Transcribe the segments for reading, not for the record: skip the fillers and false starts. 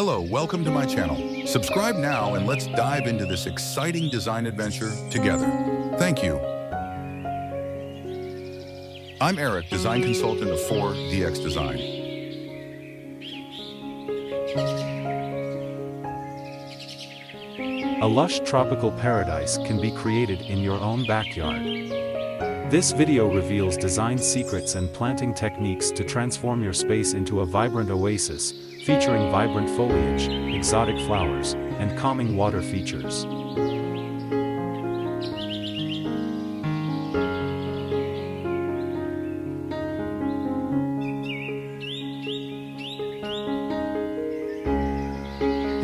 Hello, welcome to my channel. Subscribe now and let's dive into this exciting design adventure together. Thank you. I'm Eric, design consultant of 4DX Design. A lush tropical paradise can be created in your own backyard. This video reveals design secrets and planting techniques to transform your space into a vibrant oasis, featuring vibrant foliage, exotic flowers, and calming water features.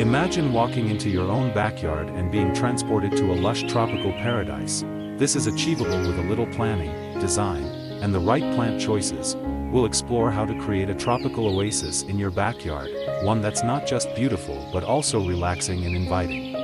Imagine walking into your own backyard and being transported to a lush tropical paradise. This is achievable with a little planning, design, and the right plant choices. We'll explore how to create a tropical oasis in your backyard, one that's not just beautiful but also relaxing and inviting.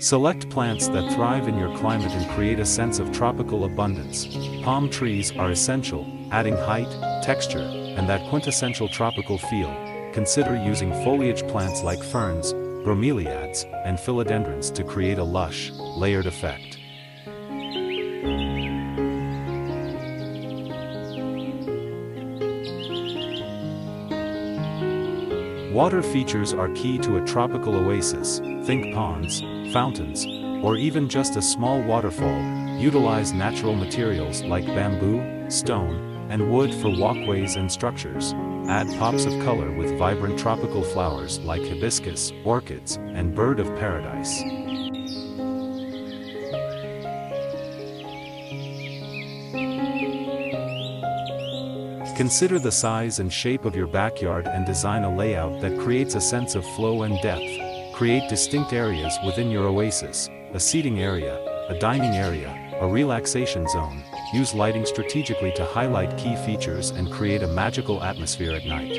Select plants that thrive in your climate and create a sense of tropical abundance. Palm trees are essential, adding height, texture, and that quintessential tropical feel. Consider using foliage plants like ferns, bromeliads, and philodendrons to create a lush, layered effect. Water features are key to a tropical oasis. Think ponds, fountains, or even just a small waterfall. Utilize natural materials like bamboo, stone, and wood for walkways and structures. Add pops of color with vibrant tropical flowers like hibiscus, orchids, and bird of paradise. Consider the size and shape of your backyard and design a layout that creates a sense of flow and depth. Create distinct areas within your oasis: a seating area, a dining area, a relaxation zone. Use lighting strategically to highlight key features and create a magical atmosphere at night.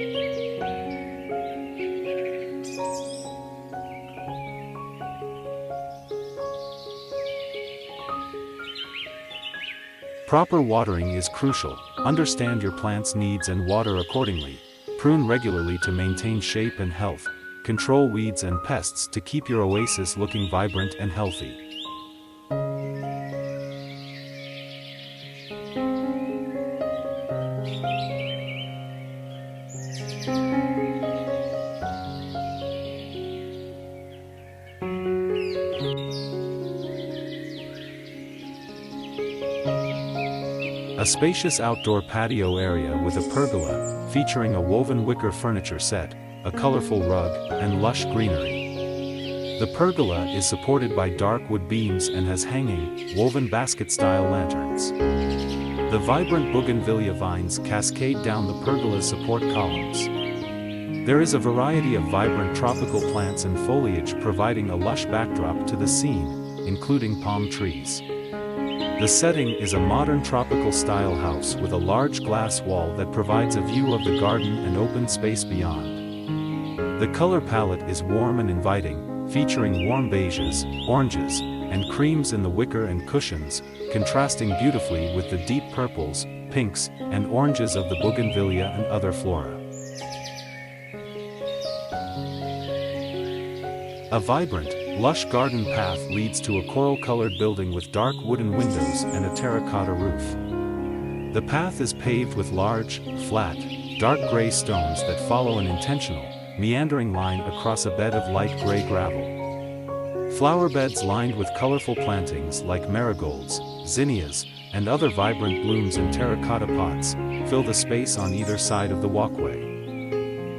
Proper watering is crucial. Understand your plant's needs and water accordingly. Prune regularly to maintain shape and health. Control weeds and pests to keep your oasis looking vibrant and healthy. A spacious outdoor patio area with a pergola, featuring a woven wicker furniture set, a colorful rug, and lush greenery. The pergola is supported by dark wood beams and has hanging, woven basket-style lanterns. The vibrant bougainvillea vines cascade down the pergola's support columns. There is a variety of vibrant tropical plants and foliage providing a lush backdrop to the scene, including palm trees. The setting is a modern tropical-style house with a large glass wall that provides a view of the garden and open space beyond. The color palette is warm and inviting, featuring warm beiges, oranges, and creams in the wicker and cushions, contrasting beautifully with the deep purples, pinks, and oranges of the bougainvillea and other flora. A vibrant, lush garden path leads to a coral-colored building with dark wooden windows and a terracotta roof. The path is paved with large, flat, dark gray stones that follow an intentional, meandering line across a bed of light gray gravel. Flower beds lined with colorful plantings like marigolds, zinnias, and other vibrant blooms in terracotta pots fill the space on either side of the walkway.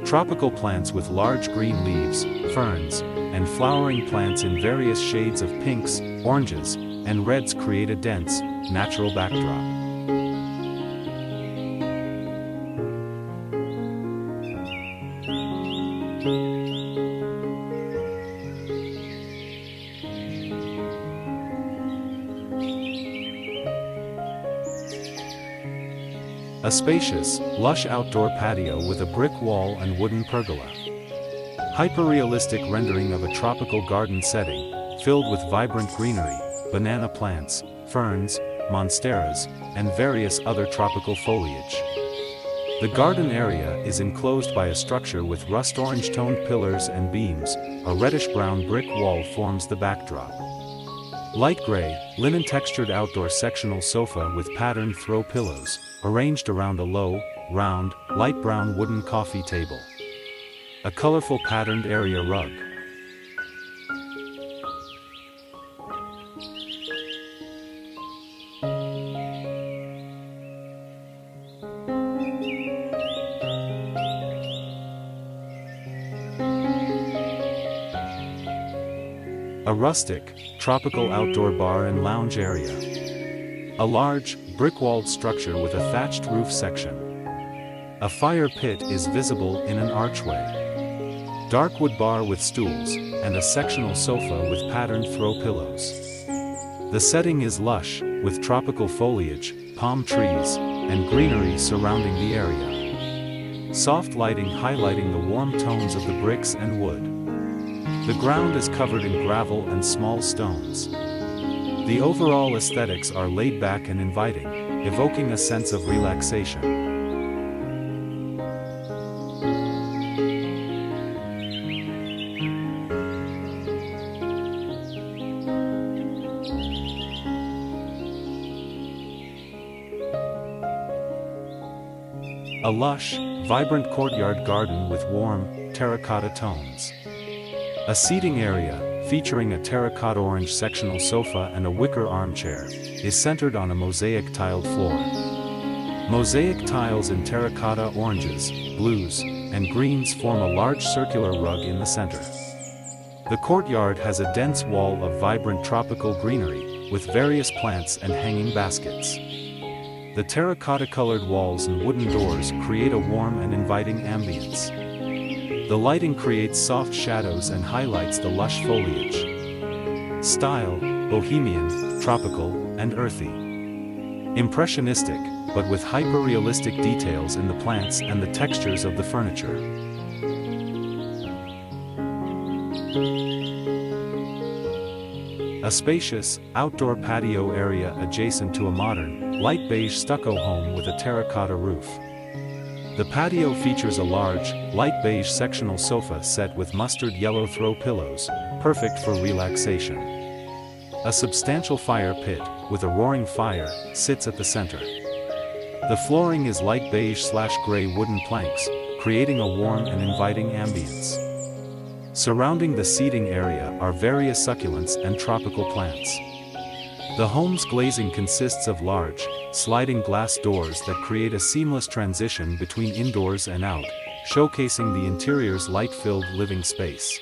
Tropical plants with large green leaves, ferns, and flowering plants in various shades of pinks, oranges, and reds create a dense, natural backdrop. A spacious, lush outdoor patio with a brick wall and wooden pergola. Hyper-realistic rendering of a tropical garden setting, filled with vibrant greenery, banana plants, ferns, monsteras, and various other tropical foliage. The garden area is enclosed by a structure with rust orange toned pillars and beams. A reddish-brown brick wall forms the backdrop. Light gray, linen-textured outdoor sectional sofa with patterned throw pillows, arranged around a low, round, light brown wooden coffee table. A colorful patterned area rug. A rustic, tropical outdoor bar and lounge area. A large, brick-walled structure with a thatched roof section. A fire pit is visible in an archway. Dark wood bar with stools, and a sectional sofa with patterned throw pillows. The setting is lush, with tropical foliage, palm trees, and greenery surrounding the area. Soft lighting highlighting the warm tones of the bricks and wood. The ground is covered in gravel and small stones. The overall aesthetics are laid back and inviting, evoking a sense of relaxation. A lush, vibrant courtyard garden with warm, terracotta tones. A seating area, featuring a terracotta orange sectional sofa and a wicker armchair, is centered on a mosaic tiled floor. Mosaic tiles in terracotta oranges, blues, and greens form a large circular rug in the center. The courtyard has a dense wall of vibrant tropical greenery, with various plants and hanging baskets. The terracotta-colored walls and wooden doors create a warm and inviting ambience. The lighting creates soft shadows and highlights the lush foliage. Style, bohemian, tropical, and earthy. Impressionistic, but with hyper-realistic details in the plants and the textures of the furniture. A spacious, outdoor patio area adjacent to a modern, light beige stucco home with a terracotta roof. The patio features a large, light beige sectional sofa set with mustard yellow throw pillows, perfect for relaxation. A substantial fire pit, with a roaring fire, sits at the center. The flooring is light beige/gray wooden planks, creating a warm and inviting ambience. Surrounding the seating area are various succulents and tropical plants. The home's glazing consists of large, sliding glass doors that create a seamless transition between indoors and out, showcasing the interior's light-filled living space.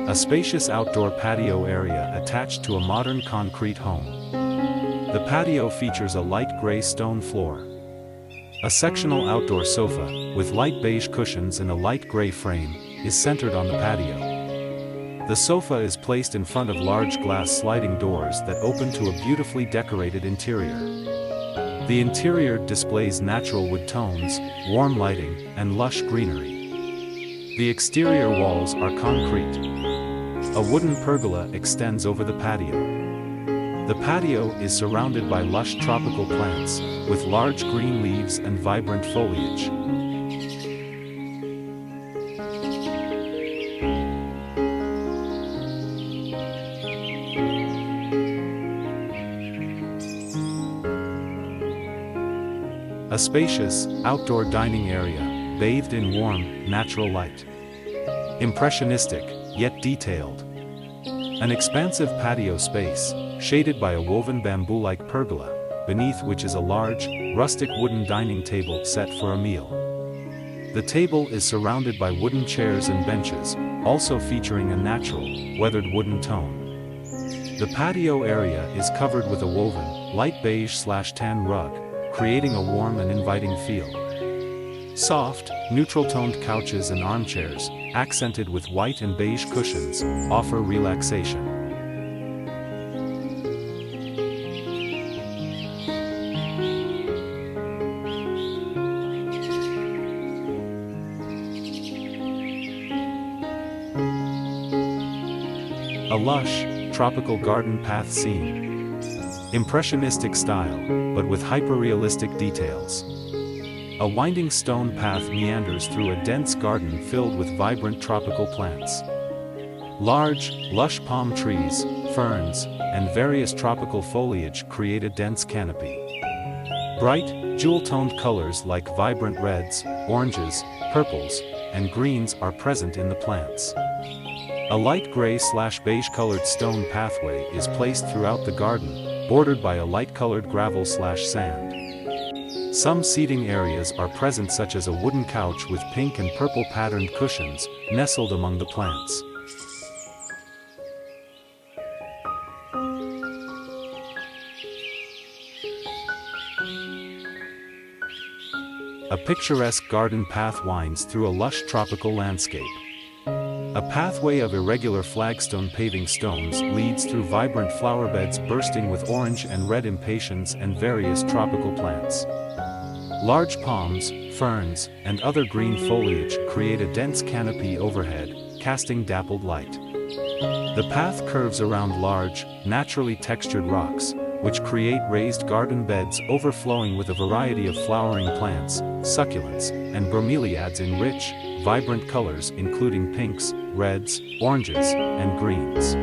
A spacious outdoor patio area attached to a modern concrete home. The patio features a light gray stone floor. A sectional outdoor sofa, with light beige cushions and a light gray frame, is centered on the patio. The sofa is placed in front of large glass sliding doors that open to a beautifully decorated interior. The interior displays natural wood tones, warm lighting, and lush greenery. The exterior walls are concrete. A wooden pergola extends over the patio. The patio is surrounded by lush tropical plants, with large green leaves and vibrant foliage. A spacious, outdoor dining area, bathed in warm, natural light. Impressionistic, yet detailed. An expansive patio space, shaded by a woven bamboo-like pergola, beneath which is a large, rustic wooden dining table set for a meal. The table is surrounded by wooden chairs and benches, also featuring a natural, weathered wooden tone. The patio area is covered with a woven, light beige/tan rug, creating a warm and inviting feel. Soft, neutral-toned couches and armchairs, accented with white and beige cushions, offer relaxation. lush, tropical garden path scene. Impressionistic style, but with hyper-realistic details. A winding stone path meanders through a dense garden filled with vibrant tropical plants. Large, lush palm trees, ferns, and various tropical foliage create a dense canopy. Bright, jewel-toned colors like vibrant reds, oranges, purples, and greens are present in the plants. A light gray/beige colored stone pathway is placed throughout the garden, bordered by a light-colored gravel/sand. Some seating areas are present, such as a wooden couch with pink and purple patterned cushions, nestled among the plants. A picturesque garden path winds through a lush tropical landscape. A pathway of irregular flagstone paving stones leads through vibrant flower beds bursting with orange and red impatiens and various tropical plants. Large palms, ferns, and other green foliage create a dense canopy overhead, casting dappled light. The path curves around large, naturally textured rocks, which create raised garden beds overflowing with a variety of flowering plants, succulents, and bromeliads in rich, vibrant colors including pinks, reds, oranges, and greens.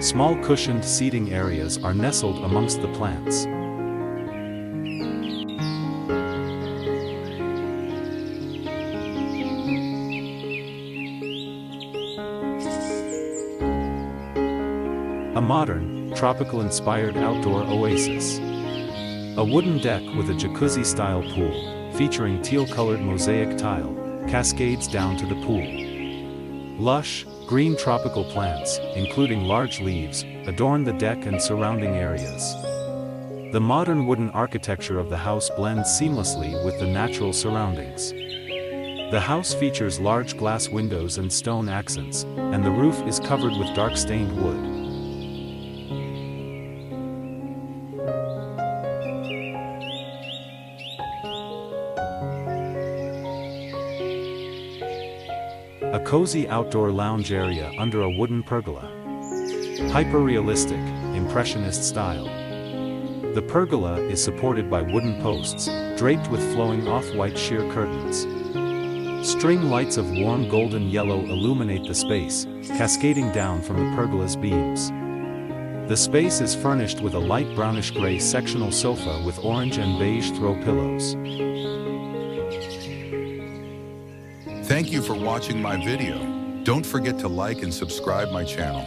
Small cushioned seating areas are nestled amongst the plants. A modern, tropical-inspired outdoor oasis. A wooden deck with a jacuzzi-style pool, featuring teal-colored mosaic tile, cascades down to the pool. Lush, green tropical plants, including large leaves, adorn the deck and surrounding areas. The modern wooden architecture of the house blends seamlessly with the natural surroundings. The house features large glass windows and stone accents, and the roof is covered with dark-stained wood. A cozy outdoor lounge area under a wooden pergola. Hyper-realistic, impressionist style. The pergola is supported by wooden posts, draped with flowing off-white sheer curtains. String lights of warm golden yellow illuminate the space, cascading down from the pergola's beams. The space is furnished with a light brownish-gray sectional sofa with orange and beige throw pillows. Thank you for watching my video. Don't forget to like and subscribe my channel.